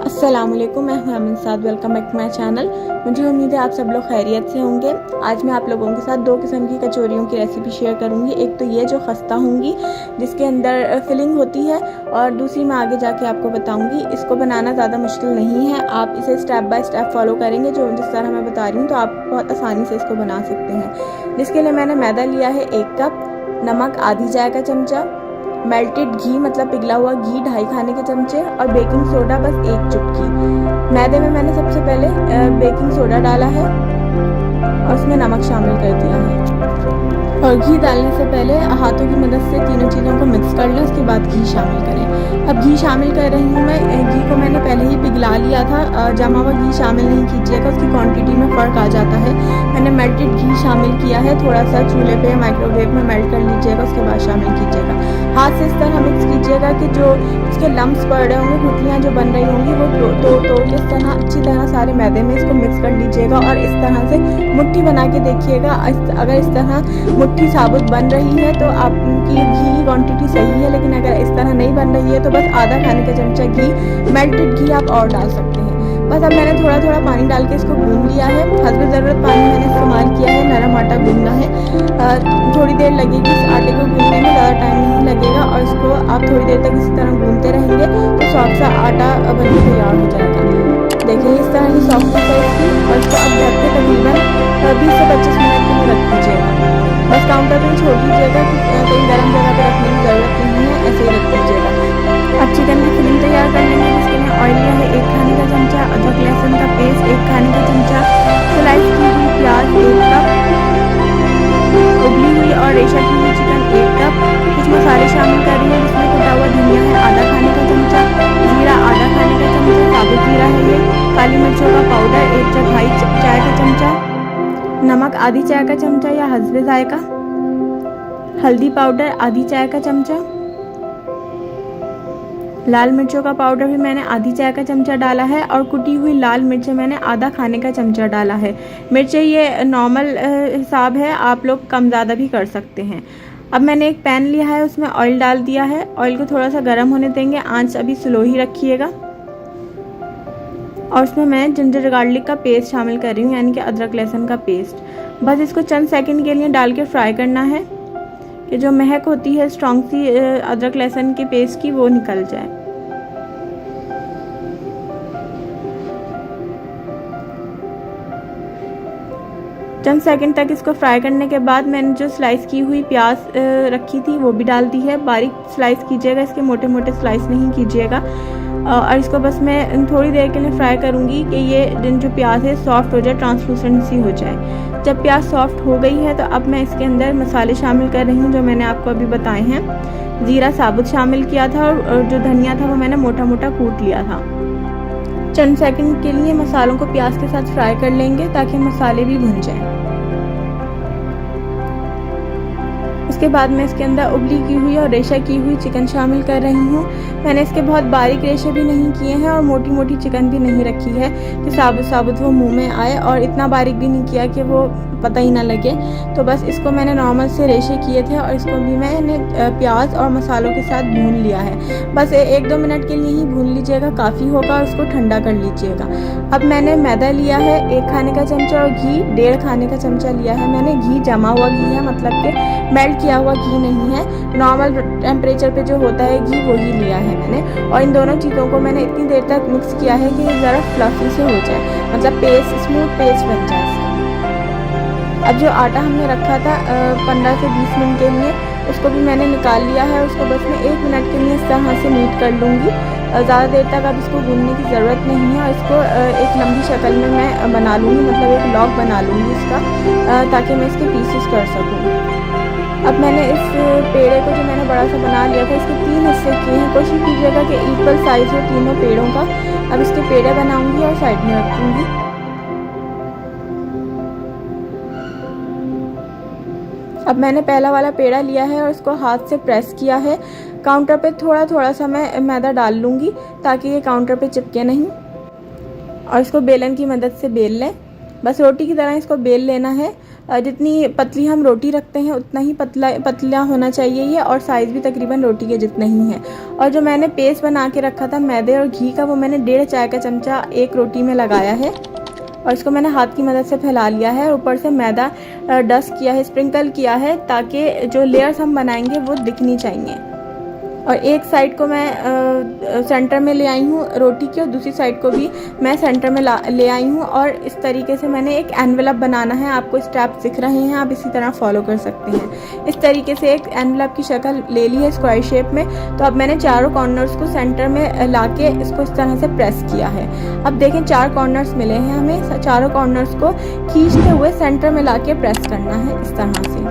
अस्सलामुअलैकुम, मैं हूं Amin Saad. Welcome back to my channel. मुझे उम्मीद है आप सब लोग खैरियत से होंगे। आज मैं आप लोगों के साथ दो किस्म की कचौरियों की रेसिपी शेयर करूंगी। एक तो ये जो खस्ता होंगी जिसके अंदर फिलिंग होती है, और दूसरी मैं आगे जाके आपको बताऊंगी। इसको बनाना ज़्यादा मुश्किल नहीं है, आप इसे स्टेप बाय स्टेप फॉलो करेंगे जो जिस तरह मैं बता रही हूँ तो आप बहुत आसानी से इसको बना सकते हैं। जिसके लिए मैंने मैदा लिया है 1 कप, नमक आधी चाय का चमचा, मेल्टेड घी मतलब पिघला हुआ घी 2.5 खाने के चमचे, और बेकिंग सोडा बस 1 चुटकी। मैदे में मैंने सबसे पहले बेकिंग सोडा डाला है और उसमें नमक शामिल कर दिया है, और घी डालने से पहले हाथों की मदद से तीनों चीज़ों को मिक्स कर लें। उसके बाद घी शामिल करें। अब घी शामिल कर रही हूँ मैं। घी को मैंने पहले ही पिघला लिया था, जमा हुआ घी शामिल नहीं कीजिएगा, उसकी क्वांटिटी में फ़र्क आ जाता है। मैंने मेल्टेड घी शामिल किया है, थोड़ा सा चूल्हे पे माइक्रोवेव में मेल्ट कर लीजिएगा, उसके बाद शामिल कीजिएगा। हाथ से इस तरह मिक्स कीजिएगा कि जो उसके लम्स पड़ रहे होंगे, गुठलियाँ जो बन रही होंगी वो तोड़ के इस तरह अच्छी तरह सारे मैदे में इसको मिक्स कर लीजिएगा, और इस तरह से मुट्ठी बना के देखिएगा। अगर इस तरह मुट्ठी साबुत बन रही है तो आपकी घी की क्वांटिटी सही है, लेकिन अगर इस तरह नहीं बन रही है तो बस आधा खाने का चमचा घी, मेल्टेड घी आप और डाल सकते हैं। बस अब मैंने थोड़ा थोड़ा पानी डाल के इसको गूंद लिया है। हस्बे ज़रूरत पानी मैंने इस्तेमाल किया है, नरम आटा गूंदना है। थोड़ी देर लगेगी इस आटे को गूंदने में, ज़्यादा टाइम नहीं लगेगा, और इसको आप थोड़ी देर तक इसी तरह गूंदते रहेंगे तो सॉफ्ट सा आटा बन के तैयार हो जाएगा। देखिए इस तरह की सॉफ्टनेस है इसकी, और इसको अब ढक के तकरीबन 20 से 25 मिनट के लिए रख दीजिएगा। बस काउंटर पर छोड़ दीजिएगा, कहीं गर्म जगह पर रखने की ज़रूरत नहीं है, ऐसे ही रख दीजिएगा। अब चिकन की फिलिंग तैयार कर लेंगे। जिसके लिए ऑयल लिया है 1 खाने का चमचा, अदरक लहसुन का पेस्ट 1 खाने का चमचा, स्लाइस की हुई प्याज 1 कप, उबली हुई और रेशा की हुई चिकन 1 कप। कुछ मसाले शामिल कर रही हूँ जिसमें कुटा हुआ धनिया है आधा खाने का चमचा, जीरा आधा खाने का चमचा, साबुत जीरा है ये, काली मिर्चों का पाउडर 1 चौथाई चाय का चमचा, नमक आधी चाय का चमचा या हस्बे जायका, हल्दी पाउडर आधी चाय का चमचा, लाल मिर्चों का पाउडर भी मैंने आधी चाय का चमचा डाला है, और कुटी हुई लाल मिर्चें मैंने आधा खाने का चमचा डाला है। मिर्चें ये नॉर्मल हिसाब है, आप लोग कम ज़्यादा भी कर सकते हैं। अब मैंने एक पैन लिया है, उसमें ऑयल डाल दिया है। ऑयल को थोड़ा सा गर्म होने देंगे, आंच अभी स्लो ही रखिएगा, और उसमें मैं जिंजर गार्लिक का पेस्ट शामिल कर रही हूँ, यानी कि अदरक लहसुन का पेस्ट। बस इसको चंद सेकंड के लिए डाल के फ्राई करना है कि जो महक होती है स्ट्रॉन्ग सी अदरक लहसुन के पेस्ट की वो निकल जाए। चंद सेकंड तक इसको फ्राई करने के बाद मैंने जो स्लाइस की हुई प्याज रखी थी वो भी डाल दी है। बारीक स्लाइस कीजिएगा, इसके मोटे मोटे स्लाइस नहीं कीजिएगा। और इसको बस मैं थोड़ी देर के लिए फ्राई करूँगी कि ये जो प्याज है सॉफ्ट हो जाए, ट्रांसलूसेंसी हो जाए। जब प्याज सॉफ्ट हो गई है तो अब मैं इसके अंदर मसाले शामिल कर रही हूँ जो मैंने आपको अभी बताए हैं। ज़ीरा साबुत शामिल किया था, और जो धनिया था वो मैंने मोटा मोटा कूट लिया था। चंद सेकंड के लिए मसालों को प्याज के साथ फ्राई कर लेंगे ताकि मसाले भी भुन जाएं। उसके बाद मैं इसके अंदर उबली की हुई और रेशा की हुई चिकन शामिल कर रही हूँ। मैंने इसके बहुत बारीक रेशे भी नहीं किए हैं और मोटी मोटी चिकन भी नहीं रखी है कि साबुत साबुत वो मुंह में आए, और इतना बारीक भी नहीं किया कि वो पता ही ना लगे। तो बस इसको मैंने नॉर्मल से रेशे किए थे, और इसको भी मैंने प्याज और मसालों के साथ भून लिया है। बस 1-2 मिनट के लिए ही भून लीजिएगा, काफ़ी होगा, और उसको ठंडा कर लीजिएगा। अब मैंने मैदा लिया है 1 खाने का चमचा, और घी 1.5 खाने का चमचा लिया है। मैंने घी जमा हुआ घी है, मतलब कि मेल्ट किया हुआ घी नहीं है, नॉर्मल टेम्परेचर पे जो होता है घी वही लिया है मैंने। और इन दोनों चीज़ों को मैंने इतनी देर तक मिक्स किया है कि ये ज़रा फ्लफी से हो जाए, मतलब पेस्ट स्मूथ पेस्ट बन जाए इसका। अब जो आटा हमने रखा था 15 से 20 मिनट के लिए, उसको भी मैंने निकाल लिया है। उसको बस मैं 1 मिनट के लिए इस तरह से नीट कर लूँगी। ज़्यादा देर तक अब इसको गूंदने की ज़रूरत नहीं है, और इसको एक लंबी शक्ल में मैं बना लूँगी, मतलब एक लॉग बना लूँगी इसका, ताकि मैं इसके पीसेस कर सकूँ। अब मैंने इस पेड़े को जो मैंने बड़ा सा बना लिया था, इसके 3 हिस्से किए हैं। कोशिश कीजिएगा कि इक्वल साइज़ हो तीनों पेड़ों का। अब इसके पेड़े बनाऊँगी और साइड में रखूँगी। अब मैंने पहला वाला पेड़ा लिया है और इसको हाथ से प्रेस किया है। काउंटर पे थोड़ा थोड़ा सा मैं मैदा डाल लूँगी ताकि ये काउंटर पे चिपके नहीं, और इसको बेलन की मदद से बेल लें। बस रोटी की तरह इसको बेल लेना है। जितनी पतली हम रोटी रखते हैं उतना ही पतला होना चाहिए ये, और साइज़ भी तकरीबन रोटी के जितना ही है। और जो मैंने पेस्ट बना के रखा था मैदे और घी का, वो मैंने 1.5 चाय का चमचा एक रोटी में लगाया है और इसको मैंने हाथ की मदद से फैला लिया है। ऊपर से मैदा डस्ट किया है, स्प्रिंकल किया है, ताकि जो लेयर्स हम बनाएंगे वो दिखनी चाहिए। और एक साइड को मैं सेंटर में ले आई हूँ रोटी की, और दूसरी साइड को भी मैं सेंटर में ले आई हूँ। और इस तरीके से मैंने एक एनवेलप बनाना है, आपको स्टेप्स दिख रहे हैं, आप इसी तरह फॉलो कर सकते हैं। इस तरीके से एक एनवेलप की शक्ल ले ली है स्क्वायर शेप में। तो अब मैंने चारों कॉर्नर्स को सेंटर में लाके इसको इस तरह से प्रेस किया है। अब देखें 4 कॉर्नर्स मिले हैं हमें, चारों कॉर्नर्स को खींचते हुए सेंटर में लाके प्रेस करना है इस तरह से।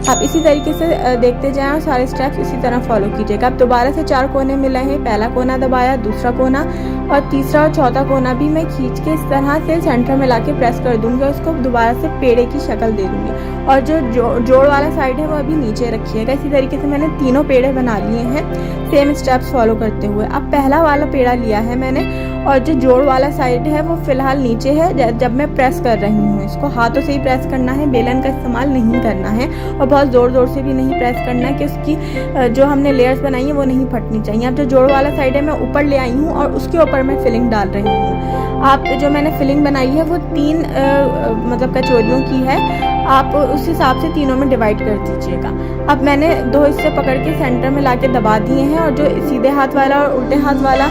आप इसी तरीके से देखते जाएं और सारे स्टेप्स इसी तरह फॉलो कीजिएगा। अब दोबारा से 4 कोने मिले हैं, पहला कोना दबाया, दूसरा कोना और तीसरा और चौथा कोना भी मैं खींच के इस तरह से सेंटर में लाके प्रेस कर दूंगी और उसको दोबारा से पेड़े की शक्ल दे दूंगी। और जो जोड़ वाला साइड है वो अभी नीचे रखिएगा। इसी तरीके से मैंने तीनों पेड़े बना लिए हैं सेम स्टेप्स फॉलो करते हुए। अब पहला वाला पेड़ा लिया है मैंने, और जो जोड़ वाला साइड है वो फिलहाल नीचे है। जब मैं प्रेस कर रही हूँ इसको हाथों से ही प्रेस करना है, बेलन का इस्तेमाल नहीं करना है और बहुत ज़ोर ज़ोर से भी नहीं प्रेस करना है कि उसकी जो हमने लेयर्स बनाई है वो नहीं फटनी चाहिए। अब जो जोड़ वाला साइड है मैं ऊपर ले आई हूँ और उसके ऊपर मैं फिलिंग डाल रही हूँ। आप जो मैंने फिलिंग बनाई है वो 3 मतलब कचौरियों की है, आप उस हिसाब से तीनों में डिवाइड कर दीजिएगा। अब मैंने 2 हिस्से पकड़ के सेंटर में लाके दबा दिए हैं और जो सीधे हाथ वाला और उल्टे हाथ वाला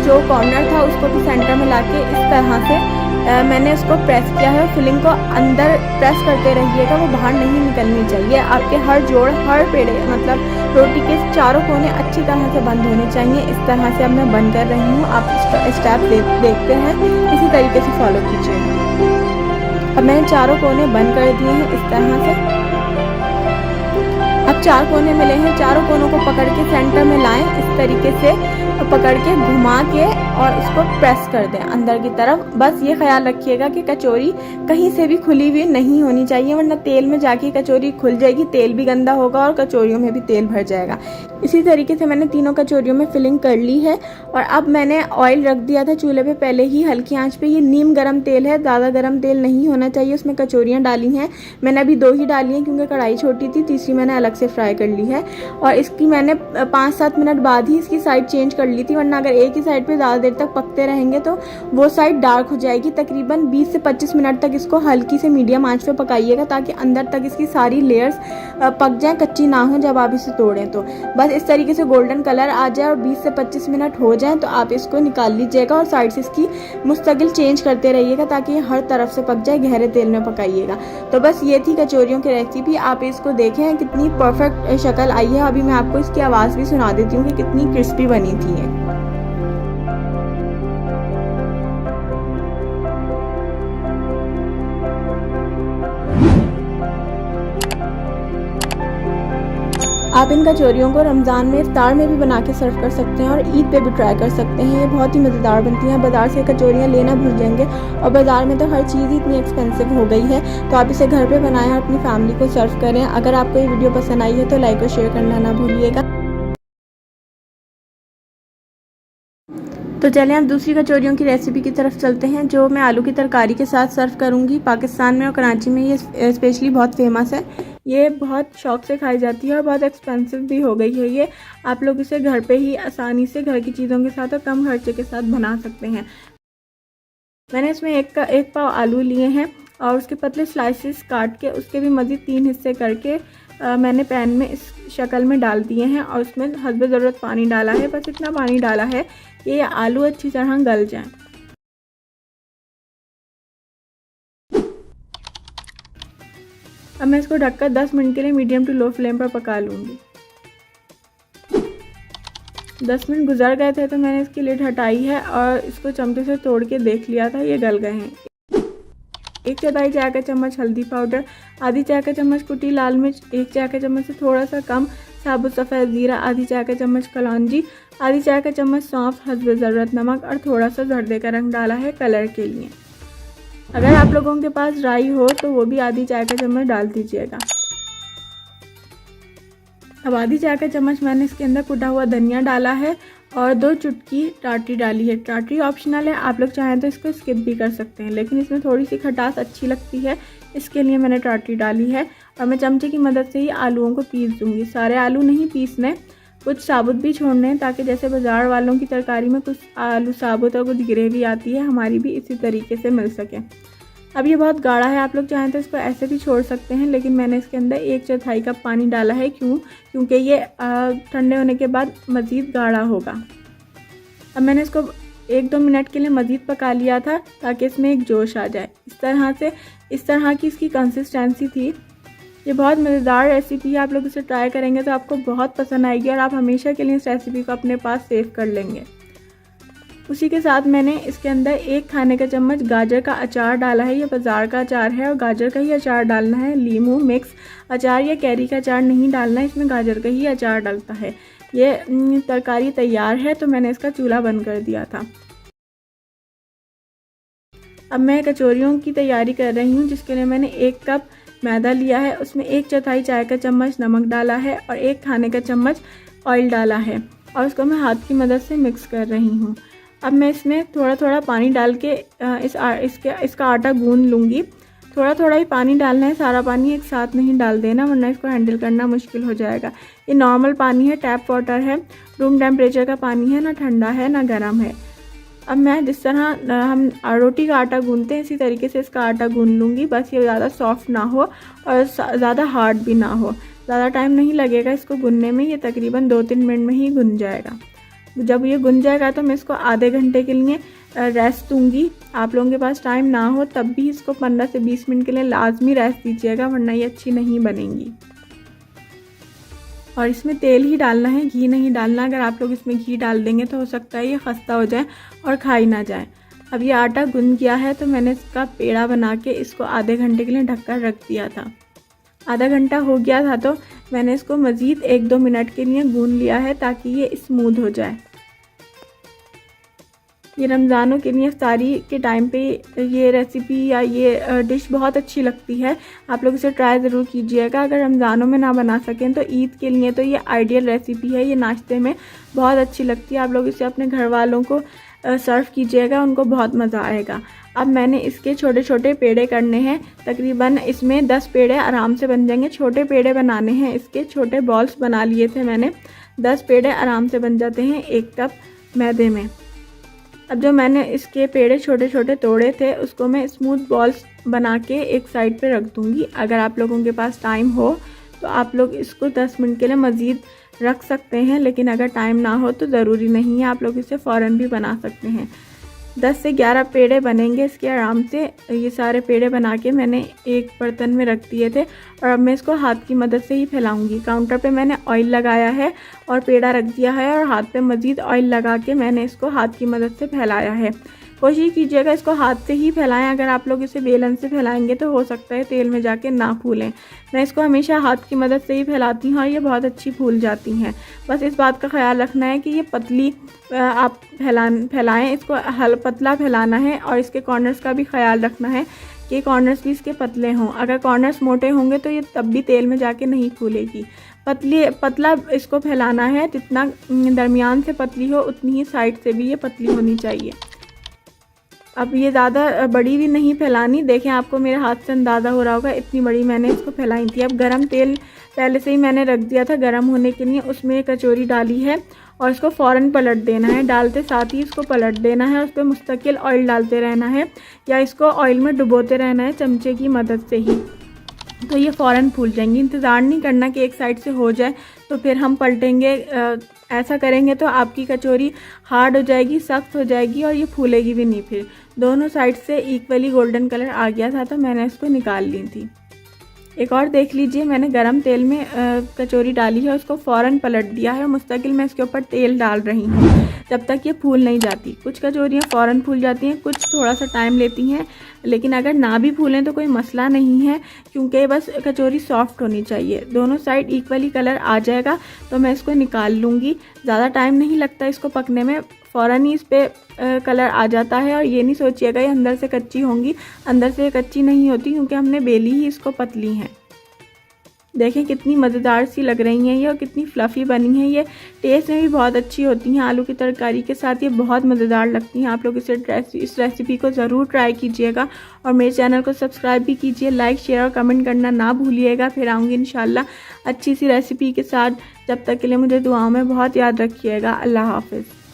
जो कॉर्नर था उसको भी सेंटर में लाके इस तरह से मैंने उसको प्रेस किया है। फिलिंग को अंदर प्रेस करते रहिएगा, वो बाहर नहीं निकलनी चाहिए। आपके हर जोड़, हर पेड़े मतलब रोटी के चारों कोने अच्छी तरह से बंद होने चाहिए। इस तरह से अब मैं बंद कर रही हूँ, आप स्टेप देखते हैं, इसी तरीके से फॉलो कीजिएगा। अब मैंने चारों कोने बंद कर दिए हैं इस तरह से। अब 4 कोने मिले हैं, चारों कोनों को पकड़ के सेंटर में लाएं, इस तरीके से पकड़ के घुमा के और इसको प्रेस कर दें अंदर की तरफ। बस ये ख्याल रखिएगा कि कचौरी कहीं से भी खुली हुई नहीं होनी चाहिए, वरना तेल में जाके कचौरी खुल जाएगी, तेल भी गंदा होगा और कचौरियों में भी तेल भर जाएगा। इसी तरीके से मैंने तीनों कचौरियों में फिलिंग कर ली है। और अब मैंने ऑयल रख दिया था चूल्हे पे पहले ही हल्की आंच पे। ये नीम गरम तेल है, ज़्यादा गरम तेल नहीं होना चाहिए। उसमें कचौरियाँ डाली हैं, मैंने अभी 2 ही डाली हैं क्योंकि कढ़ाई छोटी थी, तीसरी मैंने अलग से फ्राई कर ली है। और इसकी मैंने 5-7 मिनट बाद ही इसकी साइड चेंज कर ली थी, वरना अगर एक ही साइड पे ज़्यादा देर तक पकते रहेंगे तो वो साइड डार्क हो जाएगी। तकरीबन 20 से 25 मिनट तक इसको हल्की से मीडियम आंच पे पकाइएगा ताकि अंदर तक इसकी सारी लेयर्स पक जाएं, कच्ची ना हो जब आप इसे तोड़ें। तो बस इस तरीके से गोल्डन कलर आ जाए और 20 से 25 मिनट हो जाएं तो आप इसको निकाल लीजिएगा और साइड से इसकी मुस्तकिल चेंज करते रहिएगा ताकि ये हर तरफ से पक जाए। गहरे तेल में पकाइएगा। तो बस ये थी कचौरियों की रेसिपी। आप इसको देखें कितनी परफेक्ट शक्ल आई है। अभी मैं आपको इसकी आवाज़ भी सुना देती हूँ कि कितनी क्रिस्पी बनी थी ये। आप इन कचौरियों को रमज़ान में इफ्तार में भी बना के सर्व कर सकते हैं और ईद पे भी ट्राई कर सकते हैं। ये बहुत ही मज़ेदार बनती हैं। बाज़ार से कचौरियाँ लेना भूल जाएंगे और बाज़ार में तो हर चीज़ ही इतनी एक्सपेंसिव हो गई है। तो आप इसे घर पे बनाएं और अपनी फैमिली को सर्व करें। अगर आपको ये वीडियो पसंद आई है तो लाइक और शेयर करना ना भूलिएगा। तो चलें अब दूसरी कचौरियों की रेसिपी की तरफ चलते हैं, जो मैं आलू की तरकारी के साथ सर्व करूंगी। पाकिस्तान में और कराची में ये स्पेशली बहुत फेमस है। ये बहुत शौक से खाई जाती है और बहुत एक्सपेंसिव भी हो गई है। ये आप लोग इसे घर पे ही आसानी से घर की चीज़ों के साथ और कम खर्चे के साथ बना सकते हैं। मैंने इसमें एक पाव आलू लिए हैं और उसके पतले स्लाइसेस काट के उसके भी मज़ीद 3 हिस्से करके मैंने पैन में इस शक्ल में डाल दिए हैं और उसमें हस्ब ज़रूरत पानी डाला है। बस इतना पानी डाला है कि ये आलू अच्छी तरह गल जाएं। अब मैं इसको ढककर 10 मिनट के लिए मीडियम टू लो फ्लेम पर पका लूँगी। 10 मिनट गुजर गए थे तो मैंने इसकी लिड हटाई है और इसको चमचे से तोड़ के देख लिया था, ये गल गए हैं। 1 चौथाई चाय का चम्मच हल्दी पाउडर, आधी चाय का चम्मच कुटी लाल मिर्च, 1 चाय का चम्मच से थोड़ा सा कम साबुत सफ़ेद ज़ीरा, आधी चाय का चम्मच कलौंजी, आधी चाय का चम्मच सौंफ, हस्ब ज़रूरत नमक और थोड़ा सा जर्दे का रंग डाला है कलर के लिए। अगर आप लोगों के पास राई हो तो वो भी आधी चाय का चम्मच डाल दीजिएगा। अब आधी चाय का चम्मच मैंने इसके अंदर कुटा हुआ धनिया डाला है और 2 चुटकी टाटरी डाली है। टाटरी ऑप्शनल है, आप लोग चाहें तो इसको स्किप भी कर सकते हैं, लेकिन इसमें थोड़ी सी खटास अच्छी लगती है इसके लिए मैंने टाटरी डाली है और मैं चमचे की मदद से ही आलूओं को पीस दूँगी। सारे आलू नहीं पीसने, कुछ साबुत भी छोड़ने हैं, ताकि जैसे बाज़ार वालों की तरकारी में कुछ आलू साबुत और कुछ ग्रेवी आती है, हमारी भी इसी तरीके से मिल सके। अब ये बहुत गाढ़ा है, आप लोग चाहें तो इसको ऐसे भी छोड़ सकते हैं, लेकिन मैंने इसके अंदर 1/4 कप पानी डाला है। क्योंकि ये ठंडे होने के बाद मज़ीद गाढ़ा होगा। अब मैंने इसको 1-2 मिनट के लिए मज़ीद पका लिया था, ताकि इसमें एक जोश आ जाए। इस तरह की इसकी कंसिस्टेंसी थी। ये बहुत मज़ेदार रेसिपी है, आप लोग इसे ट्राई करेंगे तो आपको बहुत पसंद आएगी और आप हमेशा के लिए इस रेसिपी को अपने पास सेव कर लेंगे। उसी के साथ मैंने इसके अंदर 1 खाने का चम्मच गाजर का अचार डाला है। ये बाज़ार का अचार है और गाजर का ही अचार डालना है। लीमू मिक्स अचार या कैरी का अचार नहीं डालना है, इसमें गाजर का ही अचार डलता है। ये तरकारी तैयार है, तो मैंने इसका चूल्हा बंद कर दिया था। अब मैं कचौरियों की तैयारी कर रही हूँ, जिसके लिए मैंने 1 कप मैदा लिया है, उसमें 1/4 चाय का चम्मच नमक डाला है और 1 खाने का चम्मच ऑयल डाला है और उसको मैं हाथ की मदद से मिक्स कर रही हूँ। अब मैं इसमें थोड़ा थोड़ा पानी डाल के इसका आटा गूंद लूँगी। थोड़ा थोड़ा ही पानी डालना है, सारा पानी एक साथ नहीं डाल देना, वरना इसको हैंडल करना मुश्किल हो जाएगा। ये नॉर्मल पानी है, टैप वाटर है, रूम टेम्परेचर का पानी है, ना ठंडा है ना गर्म है। अब मैं जिस तरह हम रोटी का आटा गूंदते हैं, इसी तरीके से इसका आटा गूंद लूँगी। बस ये ज़्यादा सॉफ्ट ना हो और ज़्यादा हार्ड भी ना हो। ज़्यादा टाइम नहीं लगेगा इसको गूंदने में, ये तकरीबन 2-3 मिनट में ही गूंद जाएगा। जब ये गुन जाएगा तो मैं इसको आधे घंटे के लिए रेस्ट दूंगी। आप लोगों के पास टाइम ना हो तब भी इसको 15 से 20 मिनट के लिए लाजमी रेस्ट दीजिएगा, वरना ये अच्छी नहीं बनेंगी। और इसमें तेल ही डालना है, घी नहीं डालना। अगर आप लोग इसमें घी डाल देंगे तो हो सकता है ये खस्ता हो जाए और खाई ना जाए। अब ये आटा गुन गया है, तो मैंने इसका पेड़ा बना के इसको आधे घंटे के लिए ढककर रख दिया था। आधा घंटा हो गया था तो मैंने इसको मज़ीद 1-2 मिनट के लिए गूंद लिया है, ताकि ये स्मूथ हो जाए। ये रमज़ानों के लिए इफ्तारी के टाइम पे ये रेसिपी या ये डिश बहुत अच्छी लगती है। आप लोग इसे ट्राई ज़रूर कीजिएगा। अगर रमज़ानों में ना बना सकें तो ईद के लिए तो ये आइडियल रेसिपी है। ये नाश्ते में बहुत अच्छी लगती है। आप लोग इसे अपने घर वालों को सर्व कीजिएगा, उनको बहुत मज़ा आएगा। अब मैंने इसके छोटे छोटे पेड़े करने हैं, तकरीबन इसमें 10 पेड़े आराम से बन जाएंगे। छोटे पेड़े बनाने हैं, इसके छोटे बॉल्स बना लिए थे मैंने। 10 पेड़े आराम से बन जाते हैं 1 कप मैदे में। अब जो मैंने इसके पेड़े छोटे छोटे तोड़े थे, उसको मैं स्मूथ बॉल्स बना के एक साइड पे रख दूँगी। अगर आप लोगों के पास टाइम हो तो आप लोग इसको 10 मिनट के लिए मज़ीद रख सकते हैं, लेकिन अगर टाइम ना हो तो ज़रूरी नहीं है, आप लोग इसे फ़ौरन भी बना सकते हैं। 10 से 11 पेड़े बनेंगे इसके आराम से। ये सारे पेड़े बना के मैंने एक बर्तन में रख दिए थे और अब मैं इसको हाथ की मदद से ही फैलाऊंगी। काउंटर पे मैंने ऑयल लगाया है और पेड़ा रख दिया है और हाथ पे मज़ीद ऑयल लगा के मैंने इसको हाथ की मदद से फैलाया है। कोशिश कीजिएगा इसको हाथ से ही फैलाएं। अगर आप लोग इसे बेलन से फैलाएंगे तो हो सकता है तेल में जाके ना फूलें। मैं इसको हमेशा हाथ की मदद से ही फैलाती हूँ और ये बहुत अच्छी फूल जाती हैं। बस इस बात का ख्याल रखना है कि ये पतली आप फैलाएं, इसको पतला फैलाना है और इसके कॉर्नर्स का भी ख्याल रखना है कि कॉर्नर्स भी इसके पतले हों। अगर कॉर्नर्स मोटे होंगे तो ये तब भी तेल में जाके नहीं फूलेगी। पतला इसको फैलाना है, जितना दरमियान से पतली हो उतनी ही साइड से भी ये पतली होनी चाहिए। अब ये ज़्यादा बड़ी भी नहीं फैलानी। देखें, आपको मेरे हाथ से अंदाज़ा हो रहा होगा, इतनी बड़ी मैंने इसको फैलाई थी। अब गरम तेल पहले से ही मैंने रख दिया था गरम होने के लिए, उसमें कचौरी डाली है और इसको फ़ौरन पलट देना है। डालते साथ ही इसको पलट देना है, उस पर मुस्तकिल ऑयल डालते रहना है या इसको ऑयल में डुबोते रहना है चमचे की मदद से ही, तो ये फ़ौरन फूल जाएंगी। इंतज़ार नहीं करना कि एक साइड से हो जाए तो फिर हम पलटेंगे। ऐसा करेंगे तो आपकी कचौरी हार्ड हो जाएगी, सख्त हो जाएगी और ये फूलेगी भी नहीं। फिर दोनों साइड से इक्वली गोल्डन कलर आ गया था तो मैंने इसको निकाल ली थी। एक और देख लीजिए, मैंने गरम तेल में कचौरी डाली है, उसको फ़ौरन पलट दिया है और मुस्तकिल मैं इसके ऊपर तेल डाल रही हूँ जब तक ये फूल नहीं जाती। कुछ कचौरियाँ फ़ौरन फूल जाती हैं, कुछ थोड़ा सा टाइम लेती हैं, लेकिन अगर ना भी फूलें तो कोई मसला नहीं है, क्योंकि बस कचौरी सॉफ्ट होनी चाहिए। दोनों साइड इक्वली कलर आ जाएगा तो मैं इसको निकाल लूँगी। ज़्यादा टाइम नहीं लगता इसको पकने में, फ़ौरन ही इस पर कलर आ जाता है। और ये नहीं सोचिएगा ये अंदर से कच्ची होंगी, अंदर से कच्ची नहीं होती, क्योंकि हमने बेली ही इसको पतली हैं। देखें कितनी मज़ेदार सी लग रही हैं ये और कितनी फ्लफ़ी बनी हैं ये। टेस्ट में भी बहुत अच्छी होती हैं आलू की तरकारी के साथ, ये बहुत मज़ेदार लगती हैं। आप लोग इस रेसिपी को ज़रूर ट्राई कीजिएगा और मेरे चैनल को सब्सक्राइब भी कीजिए। लाइक, शेयर और कमेंट करना ना भूलिएगा। फिर आऊँगी इंशाल्लाह अच्छी सी रेसिपी के साथ। जब तक के लिए मुझे दुआओं में बहुत याद रखिएगा। अल्लाह हाफ़िज़।